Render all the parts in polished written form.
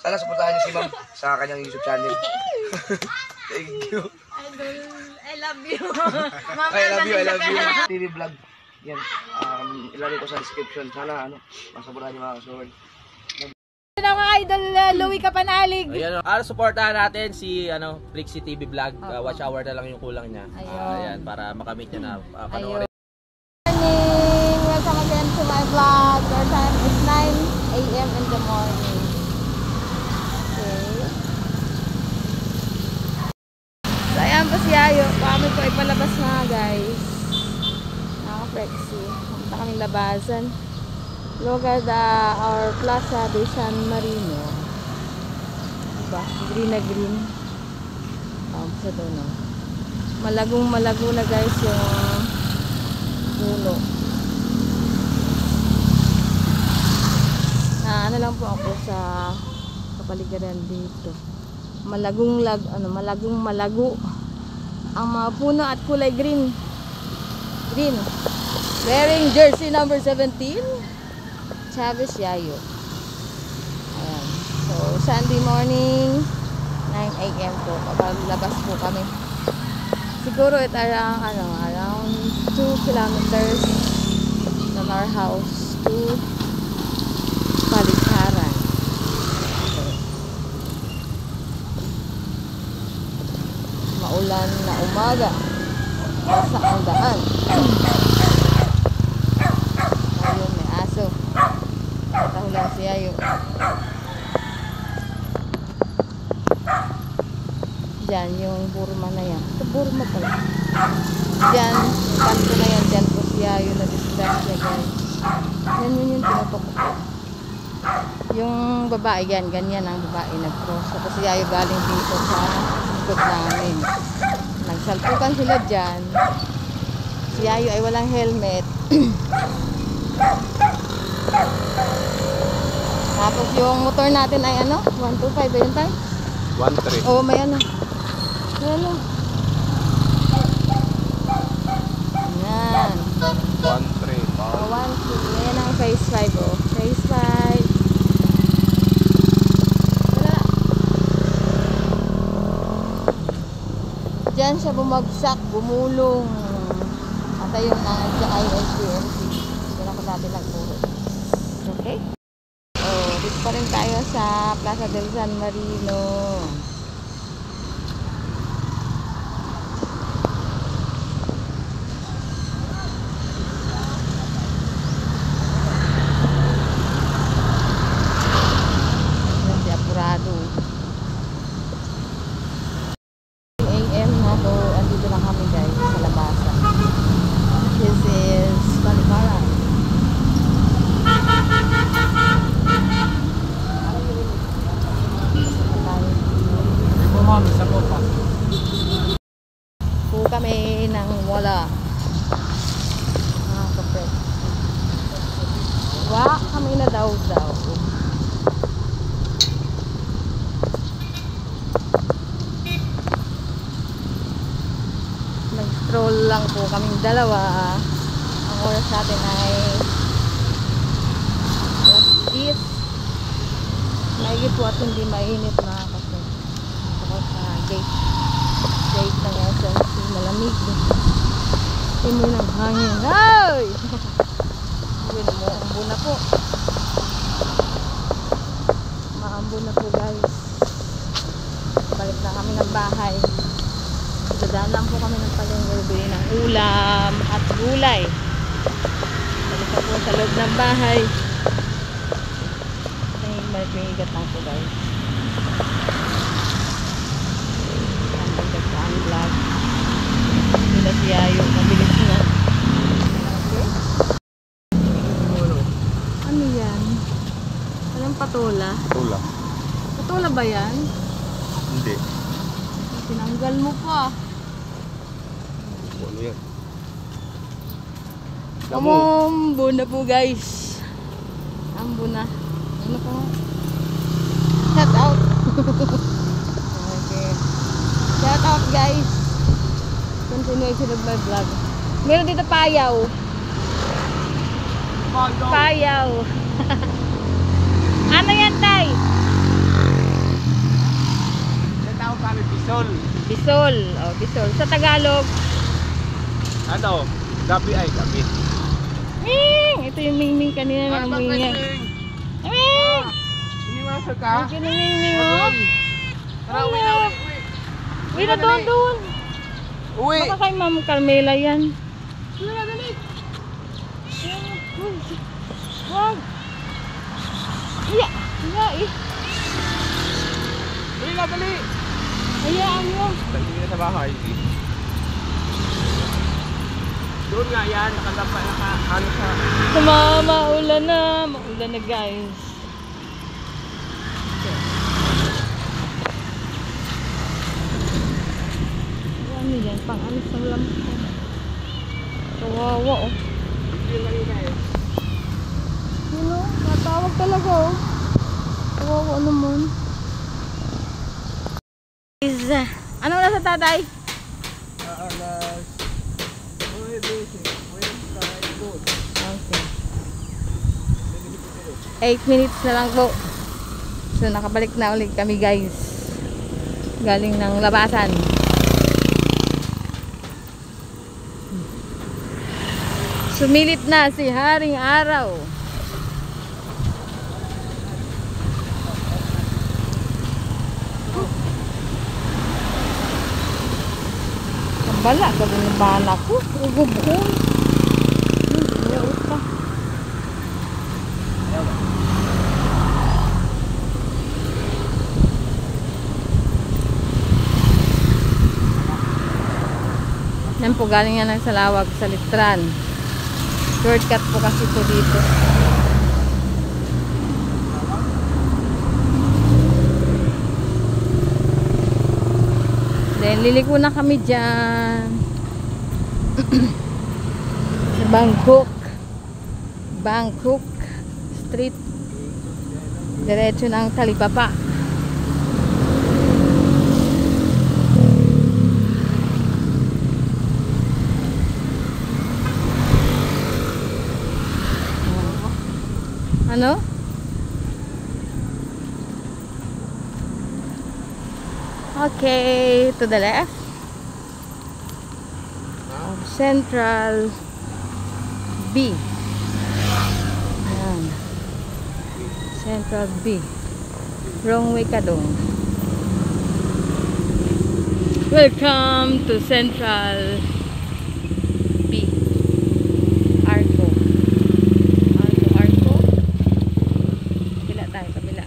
Sana supportahan niyo si ma'am sa kanyang YouTube channel. Thank you. Idol, I love you. I love you, I love you. TV vlog. Yan. Ilalagay ko sa description. Sana masupportahan niyo mga kasuward. Mga idol, Louie Kapanalig. Ayan, supportahan natin si Flixie TV Vlog. Watch hour na lang yung kulang niya. Ayan, para makamit niya na panoorin. Welcome again to my vlog. Our time is 9 AM in the morning. Okay. So ayan po si Ayo. Kami po ipalabas na guys. Naka-flexi. Punta kaming labasan. Look at our Plaza de San Marino. Diba? Green na green. Sa doon, no? Malagong malago na guys yung puno. Ano lang po ako sa kapaligiran dito. Malagong malago ang mga puno at kulay green. Green. Wearing jersey number 17. Chavez Yayo. Ayan. So, Sunday morning, 9 AM po. Paglabas po kami. Siguro it around 2 kilometers from our house to Paligsaran. Maulan na umaga. Sa ang daan. Ayun, may aso. Tahulan si Ayo. Diyan yung Burma na yan. Ito Burma pala. Diyan, kanto na yan. Diyan po si Ayo nag-start siya guys. Yan yung tinutok. Yung babae yan, ganyan ang babae nag-cross. Tapos si Ayo galing dito sa ikot namin. Nagsalpukan sila dyan. Si Ayo ay walang helmet. Tapos yung motor natin ay 125 ba yun tayo? 1-3. Oo, may Ayan. Yan. 1-3. 1-2. Ayan ang phase 5 oh. Phase 5. Wala. Diyan siya bumagsak, bumulong. At ayun na sa ISDMC. Diyan ako dati nagturo. Okay? Dito pa rin tayo sa Plaza del San Marino. Kasi apurado. 2 AM na to. Andito lang kami guys sa labasan. This is Paligsaran. Po kami nang wala. Kapre. Wa kami na daw. Nag-stroll lang po kaming dalawa. Ang oras natin ay 10. Maigi po at hindi mainit na kasi ako sa gate ng SNC malamig imoy ng hangin. Ay! Maambo na po. Maambo na po guys. Balik na kami ng bahay. Dadaan lang po kami ng palengke bili ng ulam at gulay. Balik na po sa loob ng bahay. May igat lang po guys. Ang gagdag po ang vlog. Sila si Ayo. Mabilis na. Okay. Ano yan? Anong patola? Tula. Patola ba yan? Hindi. Tinanggal mo pa. Ano yan? Ambo na po guys. Ambo na. Ano pa? Shout out. Okay. Shout out guys. Continuation of my vlog. Meron dito payaw. Payaw. Ano yan tay? Bisol. Oh, Bisol. Sa Tagalog, Ano? Gabi ay gabi. Ming! Ito yung Ming kanina na uminga. Ming! Iniwasan ka? Ang Ming, oh. Tara, uwi na, uwi. Uwi na doon. Uwi! Baka kay Ma'am Carmela yan. Uwi na, dali! Wag. Iya. Iya eh. Uwi na, dali! Hayaan mo. Hindi na sa bahay. Doon nga yan, ano sa... Maulan na. Maulan na guys. Ano yan? Pang-alis ng lampan. Kawawa oh. Ano? Natawag talaga oh. Kawawa naman. Ano na sa tatay? Alas. Uwi, busy. Uwi, good. Okay. 8 minutes na lang po. So nakabalik na ulit kami guys. Galing ng labasan. Sumilit na si Haring Araw. Bala, sabi ng bala ko. Ugubhon. Yan po, galing yan ng Salawag sa Litran. Shortcut po kasi po dito. Then, liliko na kami dyan. Sa Bangkok Street. Diretso ng Talipapa. Ano? Okay, to the left. Central B. Ayan. Central B. Wrong way ka doon. Welcome to Central B. Arco. Arco. Kabila tayo, kabila.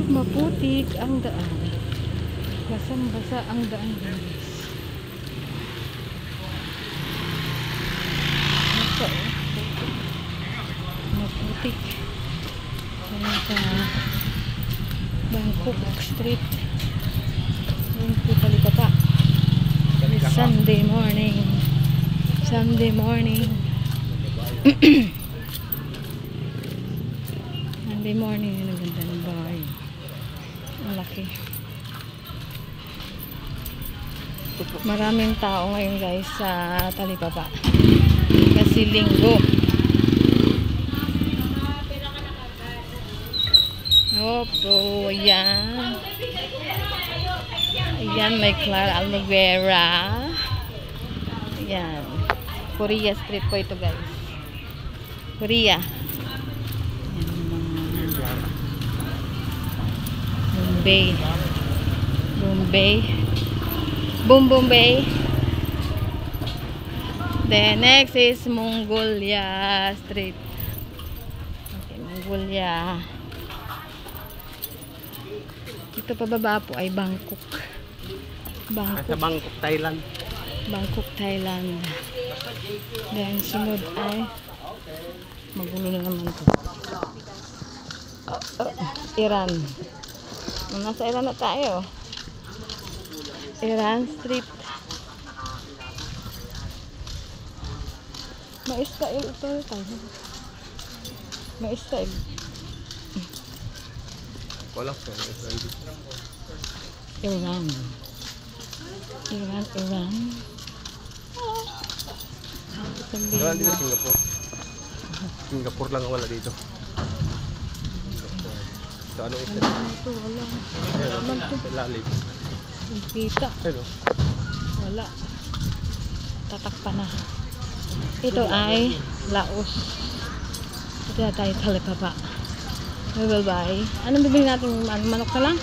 Maputik ang daan. Basang-basa ang daan, guys. Maputik. Ayan sa Bangkok Street. Ayan po Talipapa. Sunday morning. Sunday morning. Sunday morning. Ang ganda ng bahay. Malaki. Maraming tao ngayon guys sa Talipapa. Kasi linggo. Opo, ayan. Ayan, may Clara Aloe Vera. Ayan. Korea Street po ito guys. Korea. Bombay. Then next is Mongolia Street. Okay, Mongolia. Ito pababa po ay Bangkok. Sa Bangkok, Thailand. Bangkok, Thailand. Then sunod ay magulo na naman to. Iran. Nasa Iran na tayo. Iran Street. Ma-Israel ito tayo. Ma-Israel. Wala ko. Iran. sabihin Wala dito mo. Singapore. Singapore lang ang wala dito. So, anong isa? Ito, wala. Ayan, sa lalim. Yung kita. Ano? Wala. Tatakpan na. Ito ay Laos. Ito na tayo talipapa. Bye-bye. Anong bibili natin? Manok na lang?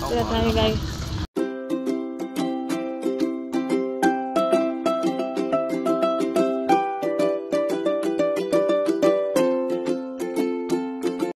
Ito na tayo guys.